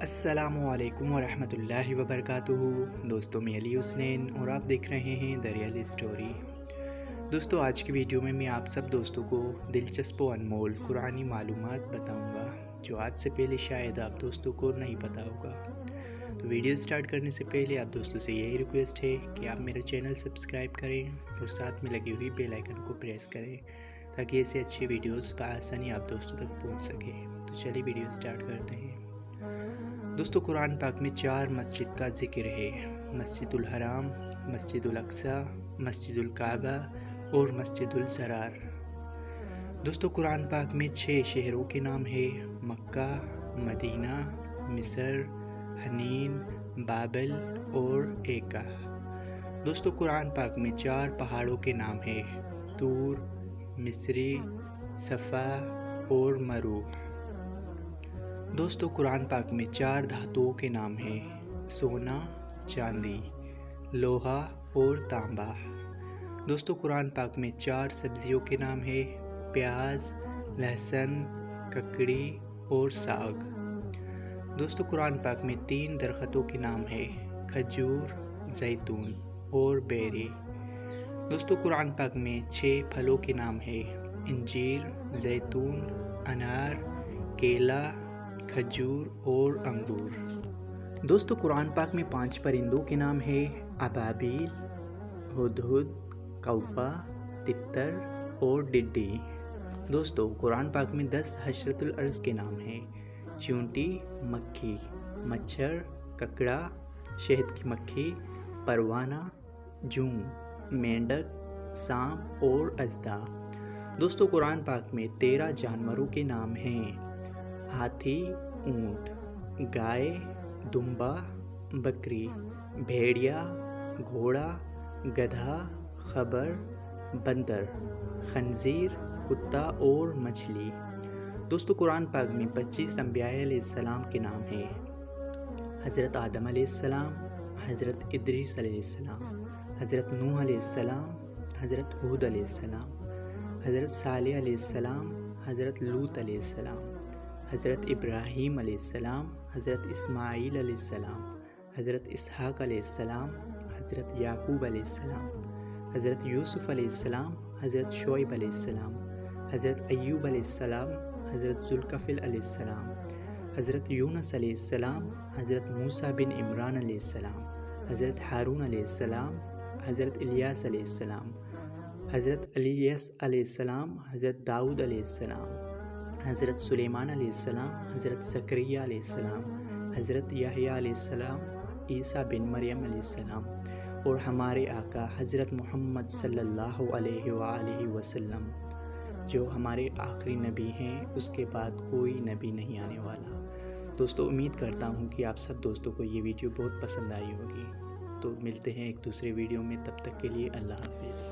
السلام علیکم ورحمۃ اللہ وبرکاتہ۔ دوستوں میں علی حسنین اور آپ دیکھ رہے ہیں دا ریئل اسٹوری۔ دوستوں آج کی ویڈیو میں آپ سب دوستوں کو دلچسپ و انمول قرآنی معلومات بتاؤں گا جو آج سے پہلے شاید آپ دوستوں کو نہیں پتا ہوگا۔ تو ویڈیو سٹارٹ کرنے سے پہلے آپ دوستوں سے یہی ریکویسٹ ہے کہ آپ میرا چینل سبسکرائب کریں اور ساتھ میں لگی ہوئی بیل آئیکن کو پریس کریں تاکہ ایسے اچھے ویڈیوز بآسانی آپ دوستوں تک پہنچ سکے۔ تو چلیے ویڈیو سٹارٹ کرتے ہیں۔ دوستو قرآن پاک میں 4 مسجد کا ذکر ہے: مسجد الحرام، مسجد الاقصی، مسجد الکعبہ اور مسجد الضرار۔ دوستو قرآن پاک میں 6 شہروں کے نام ہیں: مکہ، مدینہ، مصر، حنین، بابل اور ایکا۔ دوستو قرآن پاک میں 4 پہاڑوں کے نام ہیں: طور، مصری، صفا اور مروہ۔ دوستو قرآن پاک میں 4 دھاتوں کے نام ہیں: سونا، چاندی، لوہا اور تانبا۔ دوستو قرآن پاک میں 4 سبزیوں کے نام ہیں: پیاز، لہسن، ککڑی اور ساگ۔ دوستو قرآن پاک میں 3 درختوں کے نام ہیں: کھجور، زیتون اور بیری۔ دوستو قرآن پاک میں 6 پھلوں کے نام ہیں: انجیر، زیتون، انار، کیلا، کھجور اور انگور۔ دوستو قرآن پاک میں 5 پرندوں کے نام ہیں: ابابیل، ہدہد، کوّا، تتر اور ڈڈی۔ دوستو قرآن پاک میں 10 حشرۃ الارض کے نام ہیں: چیونٹی، مکھی، مچھر، ککڑا، شہد کی مکھی، پروانہ، جوں، مینڈک، سانپ اور اژدھا۔ دوستو قرآن پاک میں 13 جانوروں کے نام ہیں: ہاتھی، اونٹ، گائے، دمبا، بکری، بھیڑیا، گھوڑا، گدھا، خبر، بندر، خنزیر، کتا اور مچھلی۔ دوستو قرآن پاک میں 25 انبیاء علیہ السلام کے نام ہیں: حضرت آدم علیہ السلام، حضرت ادریس علیہ السلام، حضرت نوح علیہ السلام، حضرت ہود علیہ السلام، حضرت صالح علیہ السلام، حضرت لوط علیہ السلام، حضرت ابراہیم علیہ السلام، حضرت اسماعیل علیہ السلام، حضرت اسحاق علیہ السلام، حضرت یعقوب علیہ السلام، حضرت یوسف علیہ السلام، حضرت شعیب علیہ السلام، حضرت ایوب علیہ السلام، حضرت ذوالکفل علیہ السلام، حضرت یونس علیہ السلام، حضرت موسیٰ بن عمران علیہ السلام، حضرت ہارون علیہ السلام، حضرت الیاس علیہ السلام، حضرت الیاس علیہ السلام، حضرت داؤد علیہ السلام، حضرت سلیمان علیہ السلام، حضرت زکریا علیہ السلام، حضرت یحییٰ علیہ السلام، عیسیٰ بن مریم علیہ السلام اور ہمارے آقا حضرت محمد صلی اللہ علیہ وآلہ وسلم جو ہمارے آخری نبی ہیں، اس کے بعد کوئی نبی نہیں آنے والا۔ دوستو امید کرتا ہوں کہ آپ سب دوستوں کو یہ ویڈیو بہت پسند آئی ہوگی۔ تو ملتے ہیں ایک دوسرے ویڈیو میں، تب تک کے لیے اللہ حافظ۔